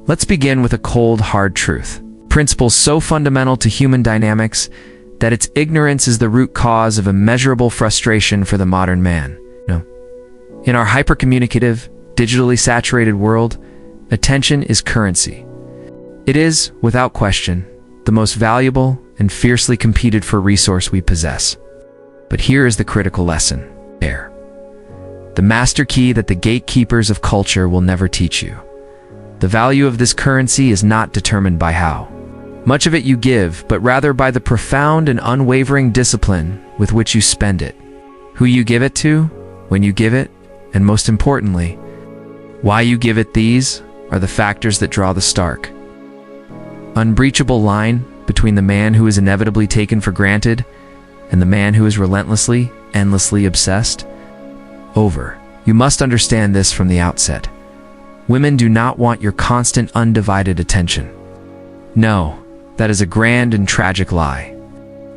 Let's begin with a cold, hard truth. Principles so fundamental to human dynamics that its ignorance is the root cause of immeasurable frustration for the modern man. No. In our hypercommunicative, digitally saturated world, attention is currency. It is, without question, the most valuable and fiercely competed for resource we possess. But here is the critical lesson. There. The master key that the gatekeepers of culture will never teach you. The value of this currency is not determined by how much of it you give, but rather by the profound and unwavering discipline with which you spend it. Who you give it to, when you give it, and most importantly, why you give it. These are the factors that draw the stark, unbreachable line between the man who is inevitably taken for granted and the man who is relentlessly, endlessly obsessed over. You must understand this from the outset. Women do not want your constant, undivided attention. No, that is a grand and tragic lie.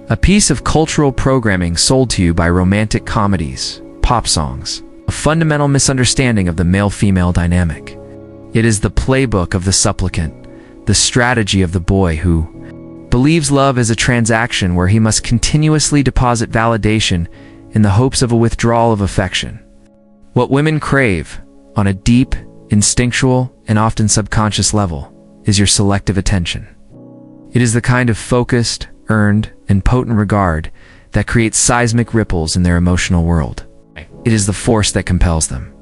A piece of cultural programming sold to you by romantic comedies, pop songs, a fundamental misunderstanding of the male-female dynamic. It is the playbook of the supplicant, the strategy of the boy who believes love is a transaction where he must continuously deposit validation in the hopes of a withdrawal of affection. What women crave, on a deep, instinctual, and often subconscious level, is your selective attention. It is the kind of focused, earned, and potent regard that creates seismic ripples in their emotional world. It is the force that compels them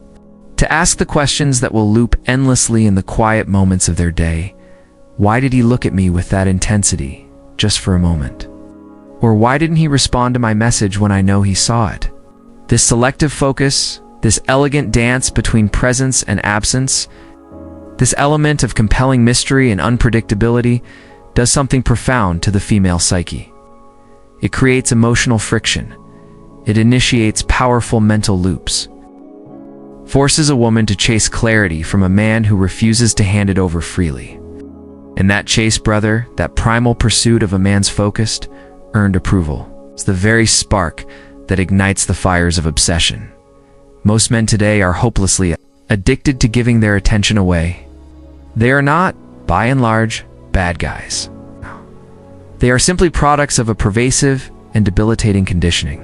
to ask the questions that will loop endlessly in the quiet moments of their day. Why did he look at me with that intensity, just for a moment? Or why didn't he respond to my message when I know he saw it? This selective focus, this elegant dance between presence and absence, this element of compelling mystery and unpredictability does something profound to the female psyche. It creates emotional friction. It initiates powerful mental loops, forces a woman to chase clarity from a man who refuses to hand it over freely. And that chase, brother, that primal pursuit of a man's focused, earned approval, is the very spark that ignites the fires of obsession. Most men today are hopelessly addicted to giving their attention away. They are not, by and large, bad guys. They are simply products of a pervasive and debilitating conditioning.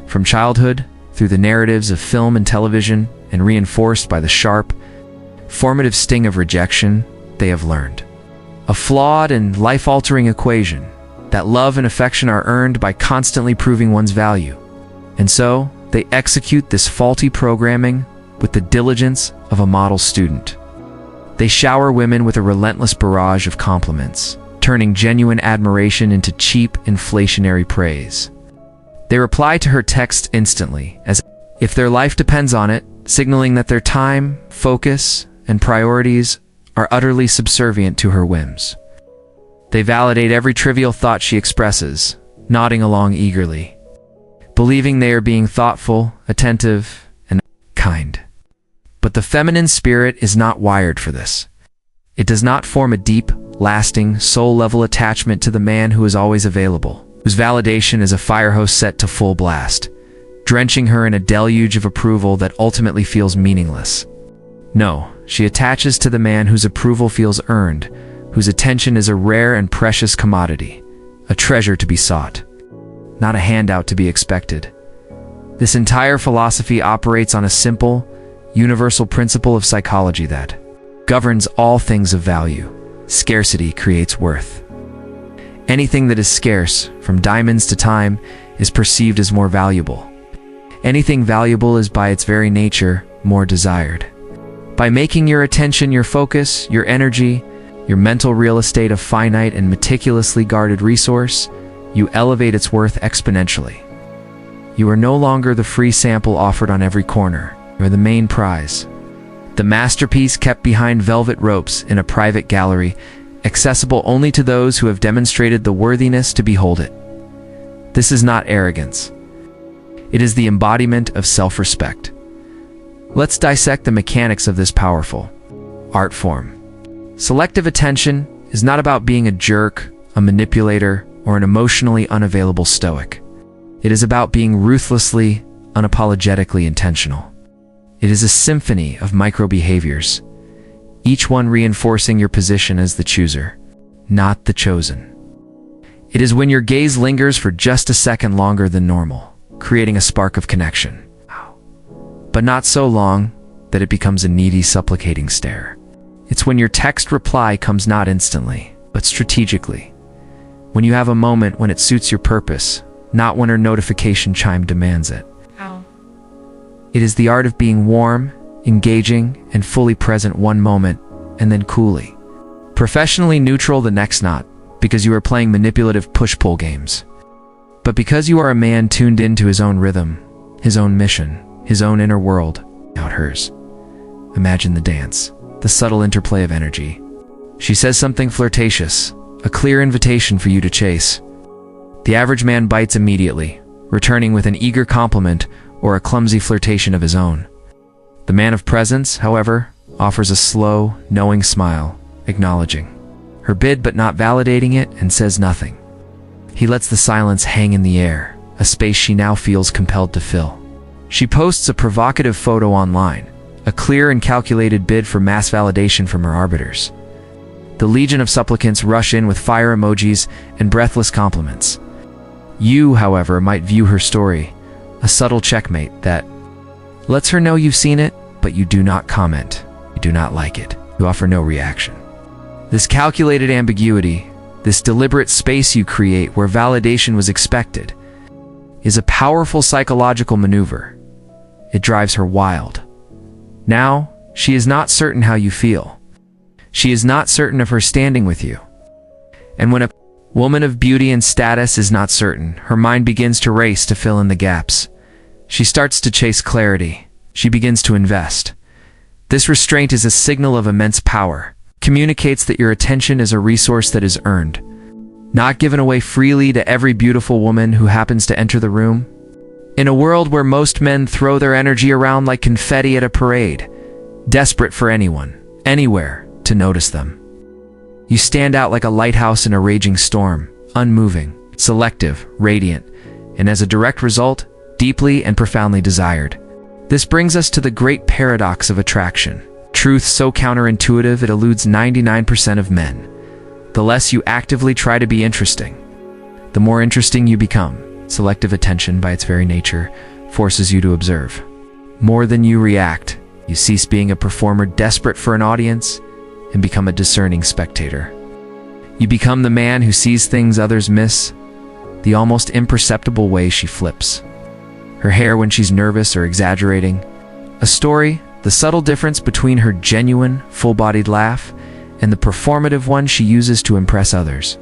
From childhood, through the narratives of film and television, and reinforced by the sharp, formative sting of rejection, they have learned a flawed and life-altering equation that love and affection are earned by constantly proving one's value. And so, they execute this faulty programming with the diligence of a model student. They shower women with a relentless barrage of compliments, turning genuine admiration into cheap, inflationary praise. They reply to her text instantly, as if their life depends on it, signaling that their time, focus, and priorities are utterly subservient to her whims. They validate every trivial thought she expresses, nodding along eagerly, believing they are being thoughtful, attentive, and kind. But the feminine spirit is not wired for this. It does not form a deep, lasting, soul-level attachment to the man who is always available, whose validation is a fire hose set to full blast, drenching her in a deluge of approval that ultimately feels meaningless. No, she attaches to the man whose approval feels earned, whose attention is a rare and precious commodity, a treasure to be sought, not a handout to be expected. This entire philosophy operates on a simple, universal principle of psychology that governs all things of value. Scarcity creates worth. Anything that is scarce, from diamonds to time, is perceived as more valuable. Anything valuable is by its very nature more desired. By making your attention your focus, your energy, your mental real estate a finite and meticulously guarded resource, you elevate its worth exponentially. You are no longer the free sample offered on every corner, or the main prize, the masterpiece kept behind velvet ropes in a private gallery, accessible only to those who have demonstrated the worthiness to behold it. This is not arrogance. It is the embodiment of self-respect. Let's dissect the mechanics of this powerful art form. Selective attention is not about being a jerk, a manipulator, or an emotionally unavailable stoic. It is about being ruthlessly, unapologetically intentional. It is a symphony of micro-behaviors, each one reinforcing your position as the chooser, not the chosen. It is when your gaze lingers for just a second longer than normal, creating a spark of connection. But not so long that it becomes a needy, supplicating stare. It's when your text reply comes not instantly, but strategically. When you have a moment when it suits your purpose, not when her notification chime demands it. It is the art of being warm, engaging, and fully present one moment, and then coolly, professionally neutral the next, not because you are playing manipulative push-pull games, but because you are a man tuned into his own rhythm, his own mission, his own inner world, not hers. Imagine the dance, the subtle interplay of energy. She says something flirtatious, a clear invitation for you to chase. The average man bites immediately, returning with an eager compliment or a clumsy flirtation of his own. The man of presence, however, offers a slow, knowing smile, acknowledging her bid but not validating it, and says nothing. He lets the silence hang in the air, a space she now feels compelled to fill. She posts a provocative photo online, a clear and calculated bid for mass validation from her arbiters. The legion of supplicants rush in with fire emojis and breathless compliments. You, however, might view her story, a subtle checkmate that lets her know you've seen it, but you do not comment. You do not like it. You offer no reaction. This calculated ambiguity, this deliberate space you create where validation was expected, is a powerful psychological maneuver. It drives her wild. Now, she is not certain how you feel. She is not certain of her standing with you. And when a woman of beauty and status is not certain, her mind begins to race to fill in the gaps. She starts to chase clarity. She begins to invest. This restraint is a signal of immense power. Communicates that your attention is a resource that is earned, not given away freely to every beautiful woman who happens to enter the room. In a world where most men throw their energy around like confetti at a parade, desperate for anyone, anywhere, to notice them, you stand out like a lighthouse in a raging storm, unmoving, selective, radiant, and as a direct result, deeply and profoundly desired. This brings us to the great paradox of attraction. Truth so counterintuitive it eludes 99% of men. The less you actively try to be interesting, the more interesting you become. Selective attention, by its very nature, forces you to observe. More than you react, you cease being a performer desperate for an audience and become a discerning spectator. You become the man who sees things others miss, the almost imperceptible way she flips her hair when she's nervous or exaggerating, a story, the subtle difference between her genuine, full-bodied laugh and the performative one she uses to impress others.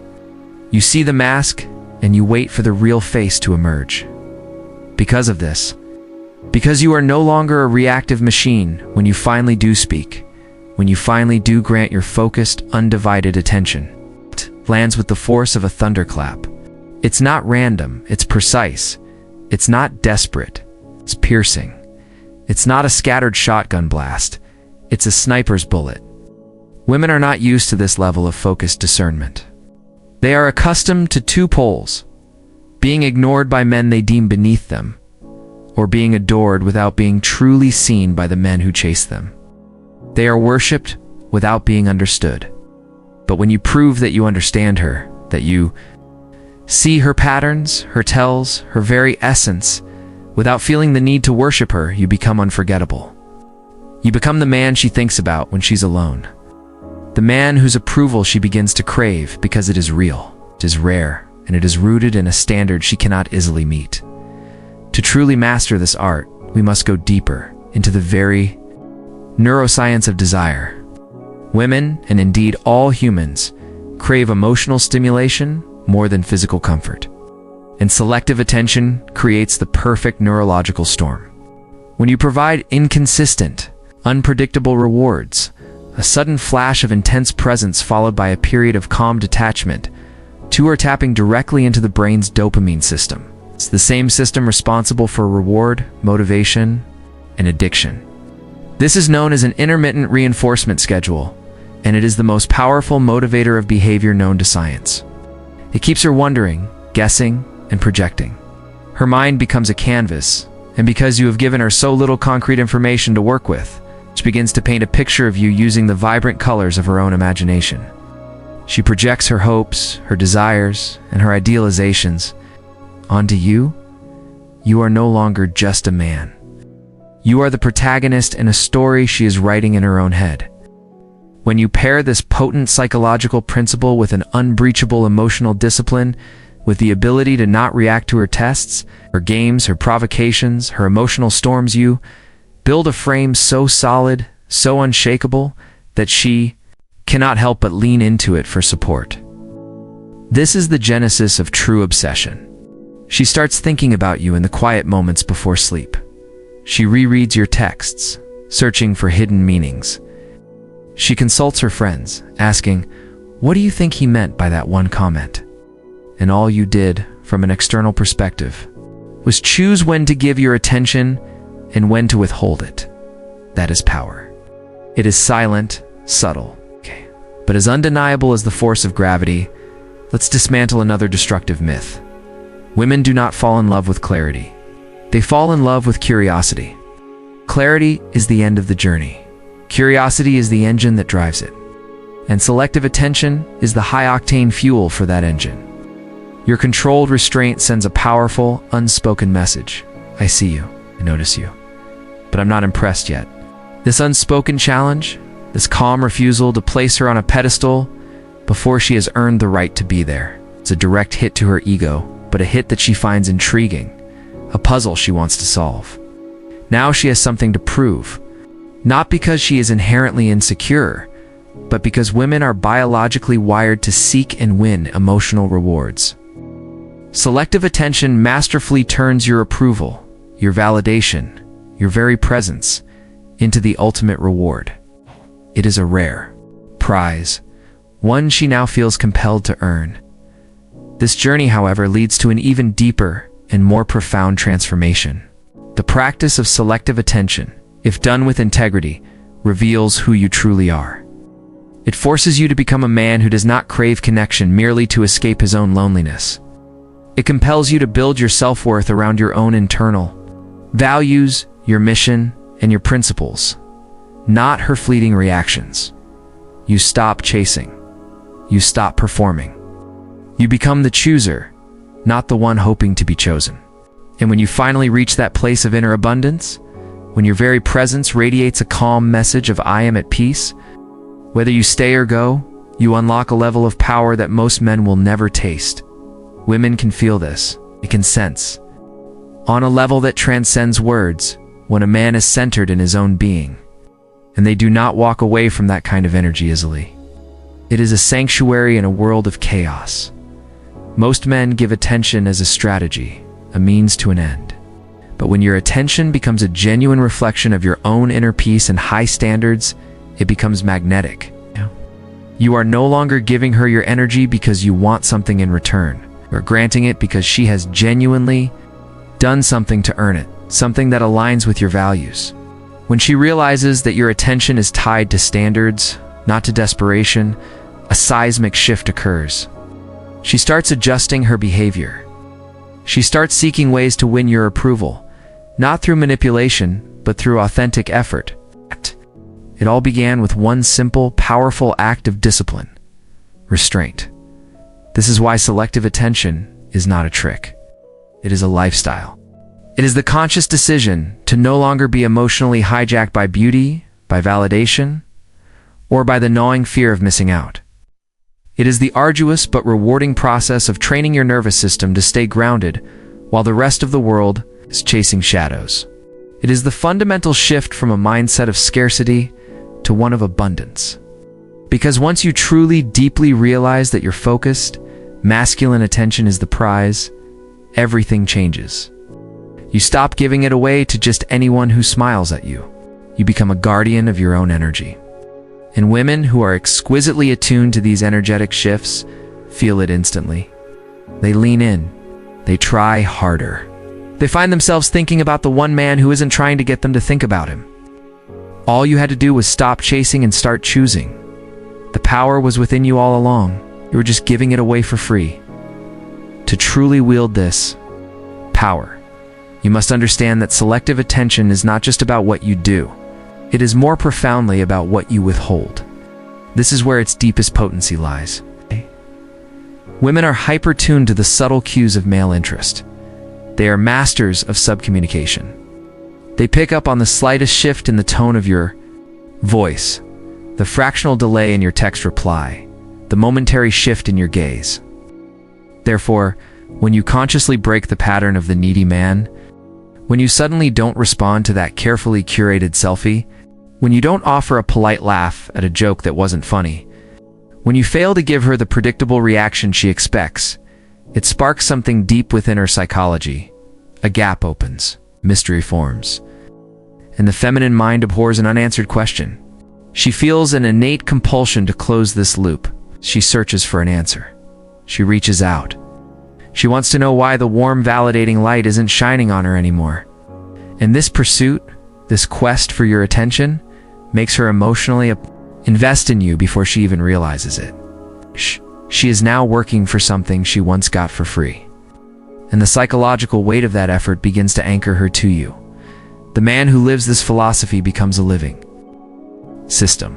You see the mask, and you wait for the real face to emerge. Because of this, because you are no longer a reactive machine when you finally do speak, when you finally do grant your focused, undivided attention, it lands with the force of a thunderclap. It's not random, it's precise. It's not desperate, it's piercing. It's not a scattered shotgun blast, it's a sniper's bullet. Women are not used to this level of focused discernment. They are accustomed to two poles, being ignored by men they deem beneath them, or being adored without being truly seen by the men who chase them. They are worshipped without being understood. But when you prove that you understand her, that you see her patterns, her tells, her very essence, without feeling the need to worship her, you become unforgettable. You become the man she thinks about when she's alone. The man whose approval she begins to crave because it is real, it is rare, and it is rooted in a standard she cannot easily meet. To truly master this art, we must go deeper into the very neuroscience of desire. Women, and indeed all humans, crave emotional stimulation more than physical comfort. And selective attention creates the perfect neurological storm. When you provide inconsistent, unpredictable rewards, a sudden flash of intense presence followed by a period of calm detachment, two are tapping directly into the brain's dopamine system. It's the same system responsible for reward, motivation, and addiction. This is known as an intermittent reinforcement schedule, and it is the most powerful motivator of behavior known to science. It keeps her wondering, guessing, and projecting. Her mind becomes a canvas, and because you have given her so little concrete information to work with, She begins to paint a picture of you using the vibrant colors of her own imagination. She projects her hopes, her desires, and her idealizations onto you. You are no longer just a man. You are the protagonist in a story she is writing in her own head. When you pair this potent psychological principle with an unbreachable emotional discipline, with the ability to not react to her tests, her games, her provocations, her emotional storms, you build a frame so solid, so unshakable, that she cannot help but lean into it for support. This is the genesis of true obsession. She starts thinking about you in the quiet moments before sleep. She rereads your texts, searching for hidden meanings. She consults her friends, asking, "What do you think he meant by that one comment?" And all you did, from an external perspective, was choose when to give your attention and when to withhold it. That is power. It is silent, subtle, but as undeniable as the force of gravity. Let's dismantle another destructive myth. Women do not fall in love with clarity. They fall in love with curiosity. Clarity is the end of the journey. Curiosity is the engine that drives it. And selective attention is the high-octane fuel for that engine. Your controlled restraint sends a powerful, unspoken message. I see you. I notice you. But I'm not impressed yet. This unspoken challenge, this calm refusal to place her on a pedestal before she has earned the right to be there. It's a direct hit to her ego, but a hit that she finds intriguing, a puzzle she wants to solve. Now she has something to prove, not because she is inherently insecure, but because women are biologically wired to seek and win emotional rewards. Selective attention masterfully turns your approval, your validation, your very presence into the ultimate reward. It is a rare prize, one she now feels compelled to earn. This journey, however, leads to an even deeper and more profound transformation. The practice of selective attention, if done with integrity, reveals who you truly are. It forces you to become a man who does not crave connection merely to escape his own loneliness. It compels you to build your self-worth around your own internal values, your mission, and your principles, not her fleeting reactions. You stop chasing. You stop performing. You become the chooser, not the one hoping to be chosen. And when you finally reach that place of inner abundance, when your very presence radiates a calm message of "I am at peace," whether you stay or go, you unlock a level of power that most men will never taste. Women can feel this. They can sense, on a level that transcends words, when a man is centered in his own being. And they do not walk away from that kind of energy easily. It is a sanctuary in a world of chaos. Most men give attention as a strategy, a means to an end. But when your attention becomes a genuine reflection of your own inner peace and high standards, it becomes magnetic. You are no longer giving her your energy because you want something in return. You are granting it because she has genuinely done something to earn it, something that aligns with your values. When she realizes that your attention is tied to standards, not to desperation, a seismic shift occurs. She starts adjusting her behavior. She starts seeking ways to win your approval, not through manipulation, but through authentic effort. It all began with one simple, powerful act of discipline: restraint. This is why selective attention is not a trick. It is a lifestyle. It is the conscious decision to no longer be emotionally hijacked by beauty, by validation, or by the gnawing fear of missing out. It is the arduous but rewarding process of training your nervous system to stay grounded while the rest of the world is chasing shadows. It is the fundamental shift from a mindset of scarcity to one of abundance. Because once you truly, deeply realize that your focused, masculine attention is the prize, everything changes. You stop giving it away to just anyone who smiles at you. You become a guardian of your own energy. And women who are exquisitely attuned to these energetic shifts feel it instantly. They lean in. They try harder. They find themselves thinking about the one man who isn't trying to get them to think about him. All you had to do was stop chasing and start choosing. The power was within you all along. You were just giving it away for free. To truly wield this power, you must understand that selective attention is not just about what you do. It is more profoundly about what you withhold. This is where its deepest potency lies. Women are hyper-tuned to the subtle cues of male interest. They are masters of subcommunication. They pick up on the slightest shift in the tone of your voice, the fractional delay in your text reply, the momentary shift in your gaze. Therefore, when you consciously break the pattern of the needy man, when you suddenly don't respond to that carefully curated selfie, when you don't offer a polite laugh at a joke that wasn't funny, when you fail to give her the predictable reaction she expects, it sparks something deep within her psychology. A gap opens, mystery forms, and the feminine mind abhors an unanswered question. She feels an innate compulsion to close this loop. She searches for an answer. She reaches out. She wants to know why the warm, validating light isn't shining on her anymore. And this pursuit, this quest for your attention, makes her emotionally invest in you before she even realizes it. She is now working for something she once got for free. And the psychological weight of that effort begins to anchor her to you. The man who lives this philosophy becomes a living system.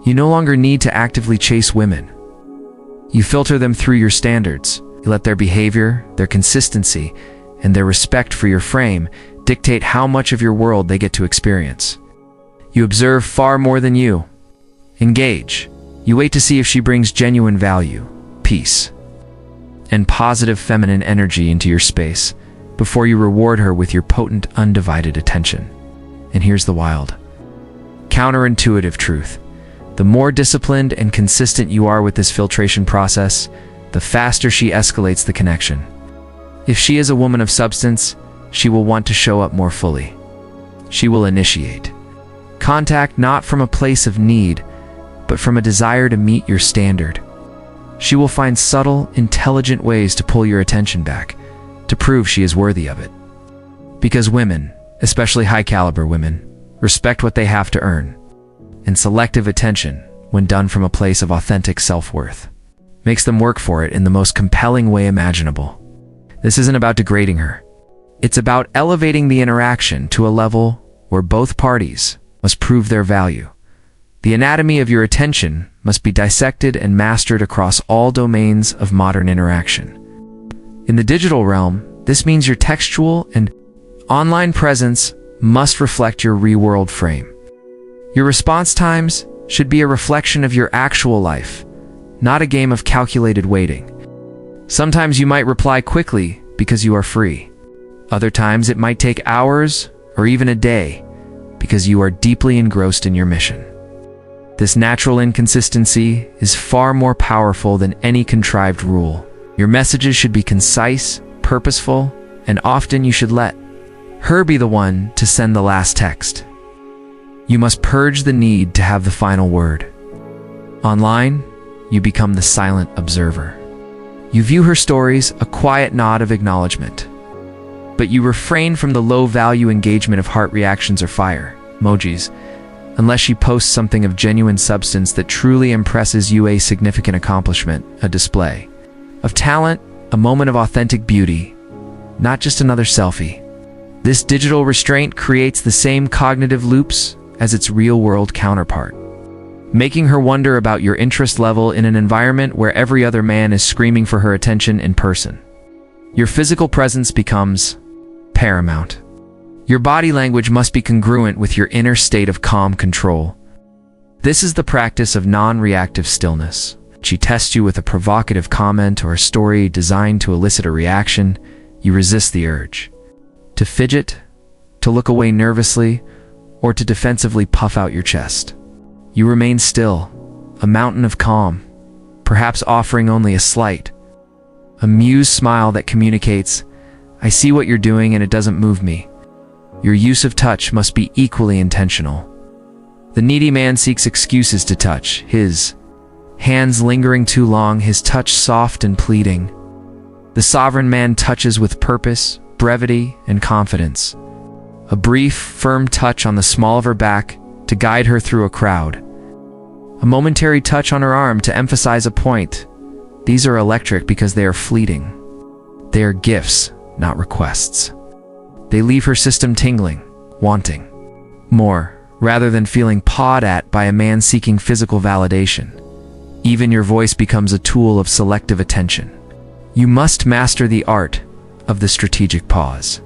You no longer need to actively chase women. You filter them through your standards. You let their behavior, their consistency, and their respect for your frame dictate how much of your world they get to experience. You observe far more than you engage. You wait to see if she brings genuine value, peace, and positive feminine energy into your space before you reward her with your potent, undivided attention. And here's the wild, counterintuitive truth. The more disciplined and consistent you are with this filtration process, the faster she escalates the connection. If she is a woman of substance, she will want to show up more fully. She will initiate contact not from a place of need, but from a desire to meet your standard. She will find subtle, intelligent ways to pull your attention back, to prove she is worthy of it. Because women, especially high-caliber women, respect what they have to earn. And selective attention, when done from a place of authentic self-worth, makes them work for it in the most compelling way imaginable. This isn't about degrading her. It's about elevating the interaction to a level where both parties must prove their value. The anatomy of your attention must be dissected and mastered across all domains of modern interaction. In the digital realm, this means your textual and online presence must reflect your real-world frame. Your response times should be a reflection of your actual life, not a game of calculated waiting. Sometimes you might reply quickly because you are free. Other times it might take hours or even a day because you are deeply engrossed in your mission. This natural inconsistency is far more powerful than any contrived rule. Your messages should be concise, purposeful, and often you should let her be the one to send the last text. You must purge the need to have the final word. Online, you become the silent observer. You view her stories, a quiet nod of acknowledgement. But you refrain from the low-value engagement of heart reactions or fire emojis, unless she posts something of genuine substance that truly impresses you, a significant accomplishment, a display of talent, a moment of authentic beauty, not just another selfie. This digital restraint creates the same cognitive loops as its real-world counterpart, making her wonder about your interest level in an environment where every other man is screaming for her attention in person. Your physical presence becomes paramount. Your body language must be congruent with your inner state of calm control. This is the practice of non-reactive stillness. She tests you with a provocative comment or a story designed to elicit a reaction. You resist the urge to fidget, to look away nervously, or to defensively puff out your chest. You remain still, a mountain of calm, perhaps offering only a slight, amused smile that communicates, "I see what you're doing and it doesn't move me." Your use of touch must be equally intentional. The needy man seeks excuses to touch, his hands lingering too long, his touch soft and pleading. The sovereign man touches with purpose, brevity, and confidence. A brief, firm touch on the small of her back to guide her through a crowd. A momentary touch on her arm to emphasize a point. These are electric because they are fleeting. They are gifts, not requests. They leave her system tingling, wanting more, rather than feeling pawed at by a man seeking physical validation. Even your voice becomes a tool of selective attention. You must master the art of the strategic pause.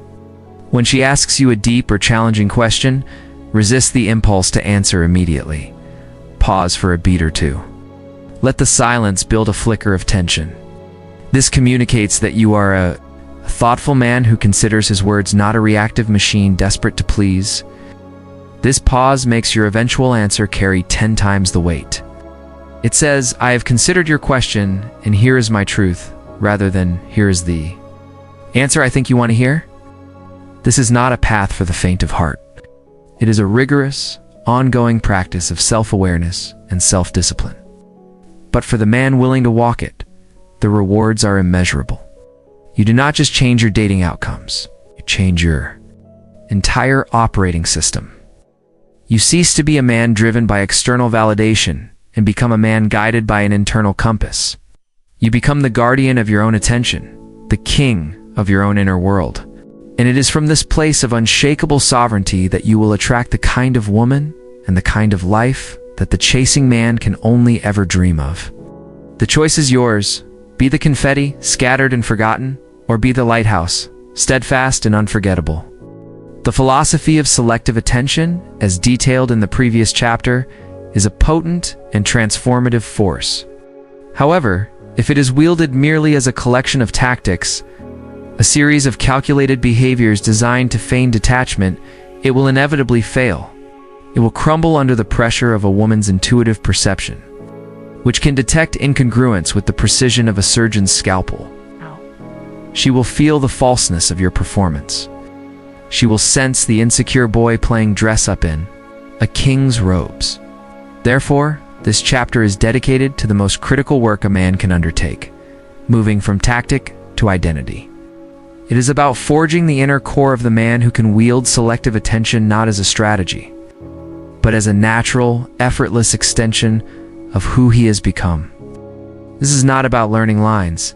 When she asks you a deep or challenging question, resist the impulse to answer immediately. Pause for a beat or two. Let the silence build a flicker of tension. This communicates that you are a thoughtful man who considers his words, not a reactive machine desperate to please. This pause makes your eventual answer carry 10 times the weight. It says, "I have considered your question, and here is my truth," rather than "here is the answer I think you want to hear." This is not a path for the faint of heart. It is a rigorous, ongoing practice of self-awareness and self-discipline. But for the man willing to walk it, the rewards are immeasurable. You do not just change your dating outcomes, you change your entire operating system. You cease to be a man driven by external validation and become a man guided by an internal compass. You become the guardian of your own attention, the king of your own inner world. And it is from this place of unshakable sovereignty that you will attract the kind of woman and the kind of life that the chasing man can only ever dream of. The choice is yours. Be the confetti, scattered and forgotten, or be the lighthouse, steadfast and unforgettable. The philosophy of selective attention, as detailed in the previous chapter, is a potent and transformative force. However, if it is wielded merely as a collection of tactics, a series of calculated behaviors designed to feign detachment, it will inevitably fail. It will crumble under the pressure of a woman's intuitive perception, which can detect incongruence with the precision of a surgeon's scalpel. She will feel the falseness of your performance. She will sense the insecure boy playing dress-up in a king's robes. Therefore, this chapter is dedicated to the most critical work a man can undertake, moving from tactic to identity. It is about forging the inner core of the man who can wield selective attention not as a strategy, but as a natural, effortless extension of who he has become. This is not about learning lines.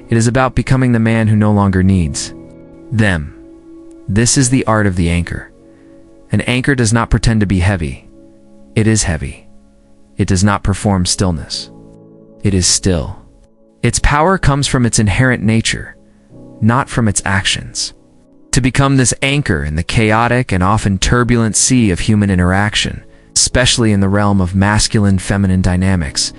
It is about becoming the man who no longer needs them. This is the art of the anchor. An anchor does not pretend to be heavy. It is heavy. It does not perform stillness. It is still. Its power comes from its inherent nature, not from its actions. To become this anchor in the chaotic and often turbulent sea of human interaction, especially in the realm of masculine-feminine dynamics,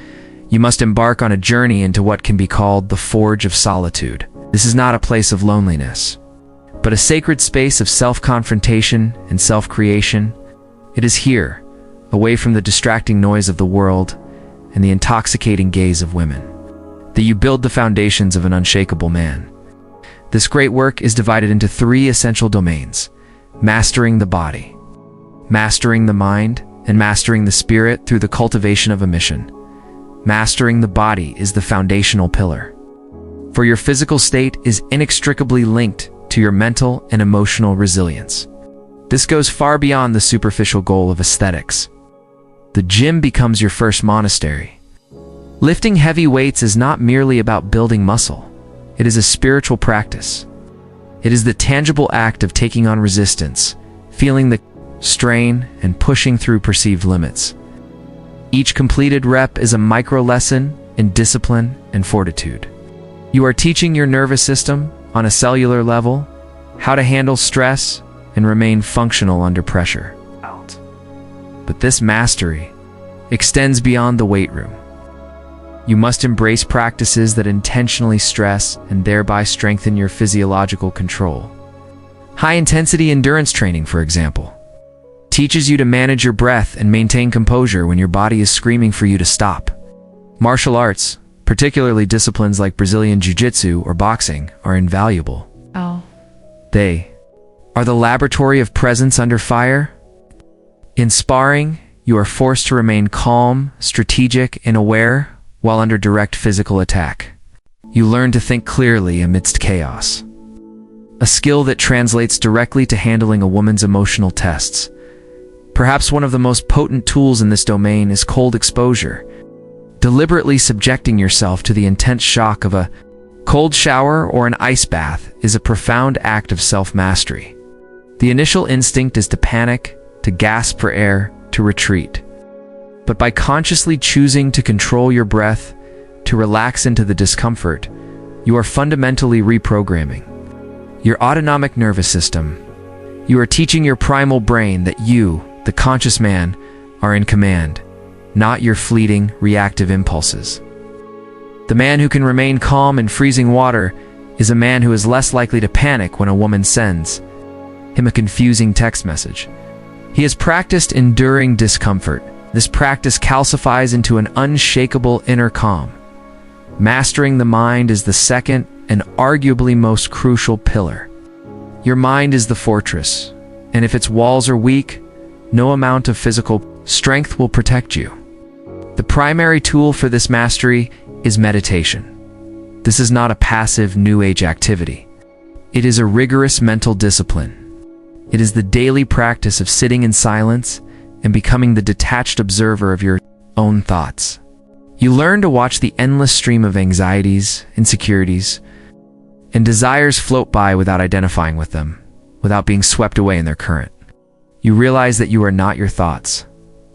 you must embark on a journey into what can be called the forge of solitude. This is not a place of loneliness, but a sacred space of self-confrontation and self-creation. It is here, away from the distracting noise of the world and the intoxicating gaze of women, that you build the foundations of an unshakable man. This great work is divided into 3 essential domains: mastering the body, mastering the mind, and mastering the spirit through the cultivation of a mission. Mastering the body is the foundational pillar, for your physical state is inextricably linked to your mental and emotional resilience. This goes far beyond the superficial goal of aesthetics. The gym becomes your first monastery. Lifting heavy weights is not merely about building muscle. It is a spiritual practice. It is the tangible act of taking on resistance, feeling the strain, and pushing through perceived limits. Each completed rep is a micro-lesson in discipline and fortitude. You are teaching your nervous system, on a cellular level, how to handle stress and remain functional under pressure. But this mastery extends beyond the weight room. You must embrace practices that intentionally stress and thereby strengthen your physiological control. High-intensity endurance training, for example, teaches you to manage your breath and maintain composure when your body is screaming for you to stop. Martial arts, particularly disciplines like Brazilian Jiu-Jitsu or boxing, are invaluable. They are the laboratory of presence under fire. In sparring, you are forced to remain calm, strategic, and aware while under direct physical attack. You learn to think clearly amidst chaos, a skill that translates directly to handling a woman's emotional tests. Perhaps one of the most potent tools in this domain is cold exposure. Deliberately subjecting yourself to the intense shock of a cold shower or an ice bath is a profound act of self-mastery. The initial instinct is to panic, to gasp for air, to retreat. But by consciously choosing to control your breath, to relax into the discomfort, you are fundamentally reprogramming your autonomic nervous system. You are teaching your primal brain that you, the conscious man, are in command, not your fleeting, reactive impulses. The man who can remain calm in freezing water is a man who is less likely to panic when a woman sends him a confusing text message. He has practiced enduring discomfort. This practice calcifies into an unshakable inner calm. Mastering the mind is the second and arguably most crucial pillar. Your mind is the fortress, and if its walls are weak, no amount of physical strength will protect you. The primary tool for this mastery is meditation. This is not a passive New Age activity. It is a rigorous mental discipline. It is the daily practice of sitting in silence and becoming the detached observer of your own thoughts. You learn to watch the endless stream of anxieties, insecurities, and desires float by without identifying with them, without being swept away in their current. You realize that you are not your thoughts.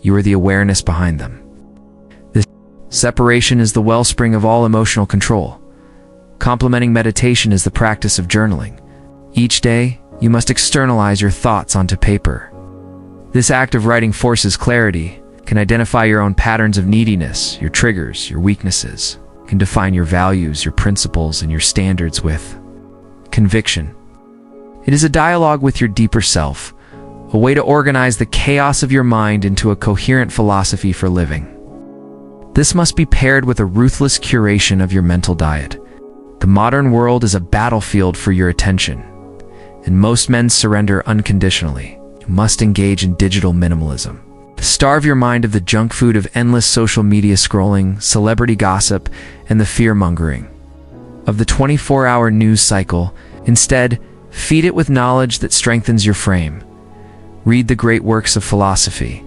You are the awareness behind them. This separation is the wellspring of all emotional control. Complementing meditation is the practice of journaling. Each day, you must externalize your thoughts onto paper. This act of writing forces clarity, can identify your own patterns of neediness, your triggers, your weaknesses, can define your values, your principles, and your standards with conviction. It is a dialogue with your deeper self, a way to organize the chaos of your mind into a coherent philosophy for living. This must be paired with a ruthless curation of your mental diet. The modern world is a battlefield for your attention, and most men surrender unconditionally. You must engage in digital minimalism. Starve your mind of the junk food of endless social media scrolling, celebrity gossip, and the fear-mongering of the 24-hour news cycle. Instead, feed it with knowledge that strengthens your frame. Read the great works of philosophy,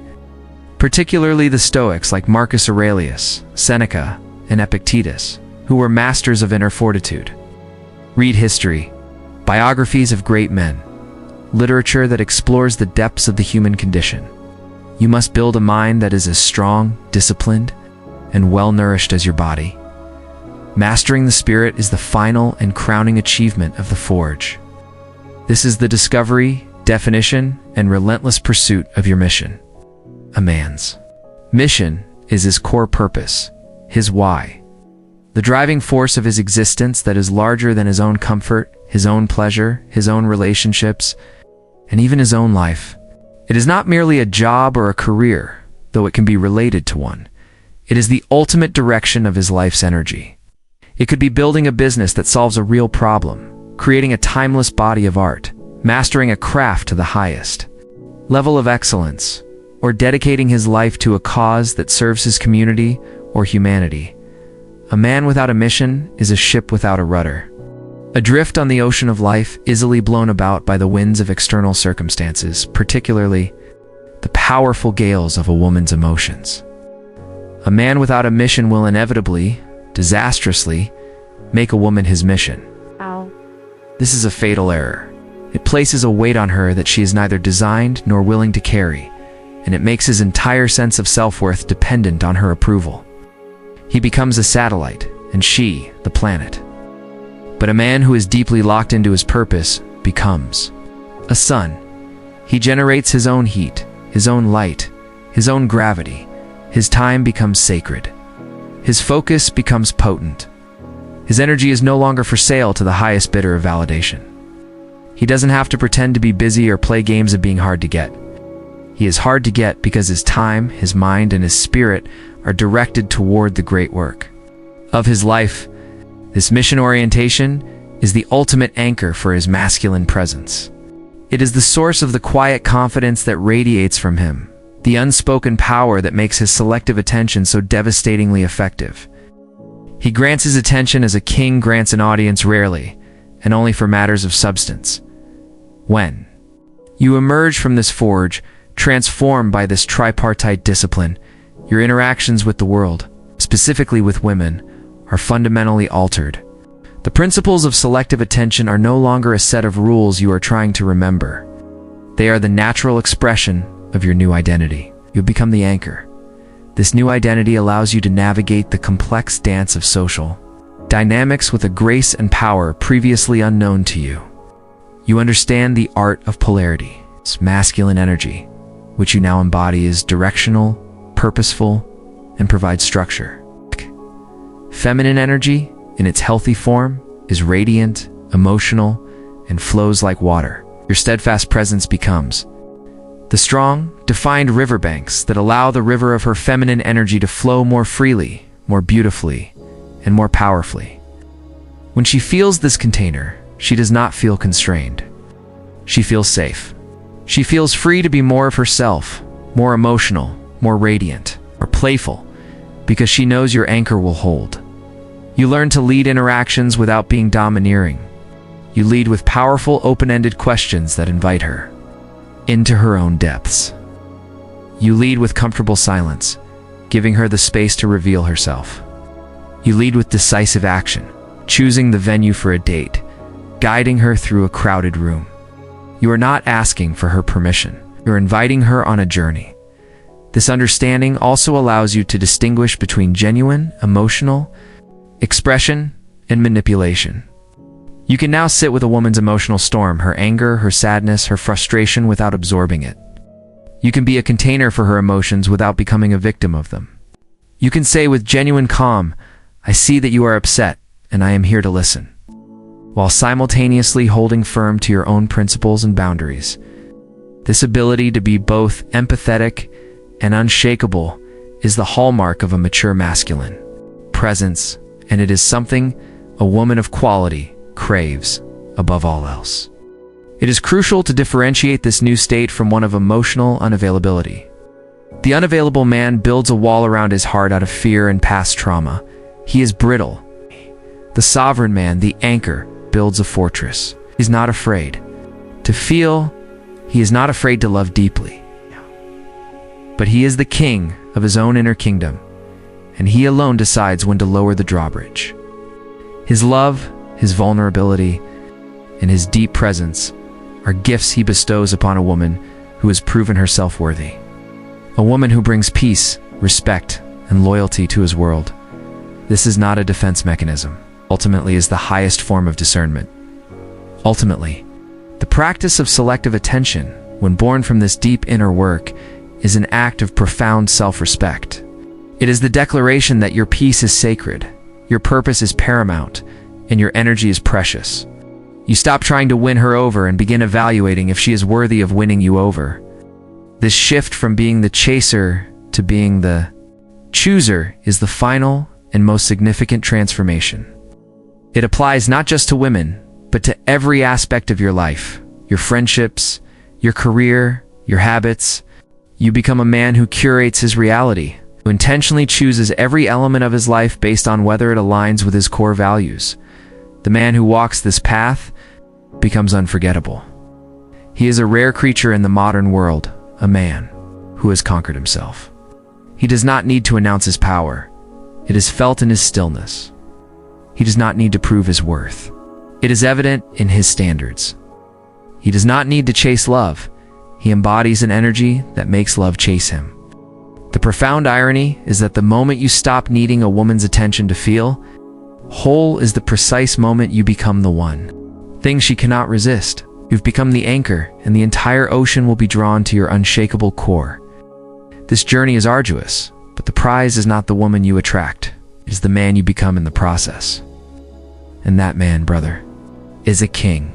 particularly the Stoics like Marcus Aurelius, Seneca, and Epictetus, who were masters of inner fortitude. Read history, biographies of great men, literature that explores the depths of the human condition. You must build a mind that is as strong, disciplined, and well-nourished as your body. Mastering the spirit is the final and crowning achievement of the Forge. This is the discovery, definition, and relentless pursuit of your mission. A man's mission is his core purpose, his why. The driving force of his existence that is larger than his own comfort, his own pleasure, his own relationships, and even his own life. It is not merely a job or a career, though it can be related to one. It is the ultimate direction of his life's energy. It could be building a business that solves a real problem, creating a timeless body of art, mastering a craft to the highest level of excellence, or dedicating his life to a cause that serves his community or humanity. A man without a mission is a ship without a rudder. Adrift on the ocean of life, easily blown about by the winds of external circumstances, particularly the powerful gales of a woman's emotions. A man without a mission will inevitably, disastrously, make a woman his mission. Ow. This is a fatal error. It places a weight on her that she is neither designed nor willing to carry, and it makes his entire sense of self-worth dependent on her approval. He becomes a satellite, and she, the planet. But a man who is deeply locked into his purpose becomes a sun. He generates his own heat, his own light, his own gravity. His time becomes sacred. His focus becomes potent. His energy is no longer for sale to the highest bidder of validation. He doesn't have to pretend to be busy or play games of being hard to get. He is hard to get because his time, his mind, and his spirit are directed toward the great work of his life. This mission orientation is the ultimate anchor for his masculine presence. It is the source of the quiet confidence that radiates from him, the unspoken power that makes his selective attention so devastatingly effective. He grants his attention as a king grants an audience rarely, and only for matters of substance. When you emerge from this forge, transformed by this tripartite discipline, your interactions with the world, specifically with women, are fundamentally altered. The principles of selective attention are no longer a set of rules you are trying to remember. They are the natural expression of your new identity. You've become the anchor. This new identity allows you to navigate the complex dance of social dynamics with a grace and power previously unknown to you. You understand the art of polarity. It's masculine energy, which you now embody, is directional, purposeful, and provides structure. Feminine energy, in its healthy form, is radiant, emotional, and flows like water. Your steadfast presence becomes the strong, defined riverbanks that allow the river of her feminine energy to flow more freely, more beautifully, and more powerfully. When she feels this container, she does not feel constrained. She feels safe. She feels free to be more of herself, more emotional, more radiant, or playful, because she knows your anchor will hold. You learn to lead interactions without being domineering. You lead with powerful, open-ended questions that invite her into her own depths. You lead with comfortable silence, giving her the space to reveal herself. You lead with decisive action, choosing the venue for a date, guiding her through a crowded room. You are not asking for her permission. You're inviting her on a journey. This understanding also allows you to distinguish between genuine, emotional expression and manipulation. You can now sit with a woman's emotional storm, her anger, her sadness, her frustration, without absorbing it. You can be a container for her emotions without becoming a victim of them. You can say with genuine calm, "I see that you are upset, and I am here to listen," while simultaneously holding firm to your own principles and boundaries. This ability to be both empathetic and unshakable is the hallmark of a mature masculine presence, and it is something a woman of quality craves above all else. It is crucial to differentiate this new state from one of emotional unavailability. The unavailable man builds a wall around his heart out of fear and past trauma. He is brittle. The sovereign man, the anchor, builds a fortress. He is not afraid to feel. He is not afraid to love deeply. But he is the king of his own inner kingdom, and he alone decides when to lower the drawbridge. His love, his vulnerability, and his deep presence are gifts he bestows upon a woman who has proven herself worthy. A woman who brings peace, respect, and loyalty to his world. This is not a defense mechanism. Ultimately is the highest form of discernment. Ultimately, the practice of selective attention, when born from this deep inner work, is an act of profound self-respect. It is the declaration that your peace is sacred, your purpose is paramount, and your energy is precious. You stop trying to win her over and begin evaluating if she is worthy of winning you over. This shift from being the chaser to being the chooser is the final and most significant transformation. It applies not just to women, but to every aspect of your life, your friendships, your career, your habits. You become a man who curates his reality, who intentionally chooses every element of his life based on whether it aligns with his core values. The man who walks this path becomes unforgettable. He is a rare creature in the modern world, a man who has conquered himself. He does not need to announce his power. It is felt in his stillness. He does not need to prove his worth. It is evident in his standards. He does not need to chase love. He embodies an energy that makes love chase him. The profound irony is that the moment you stop needing a woman's attention to feel whole is the precise moment you become the one thing she cannot resist. You've become the anchor, and the entire ocean will be drawn to your unshakable core. This journey is arduous, but the prize is not the woman you attract. It is the man you become in the process. And that man, brother, is a king.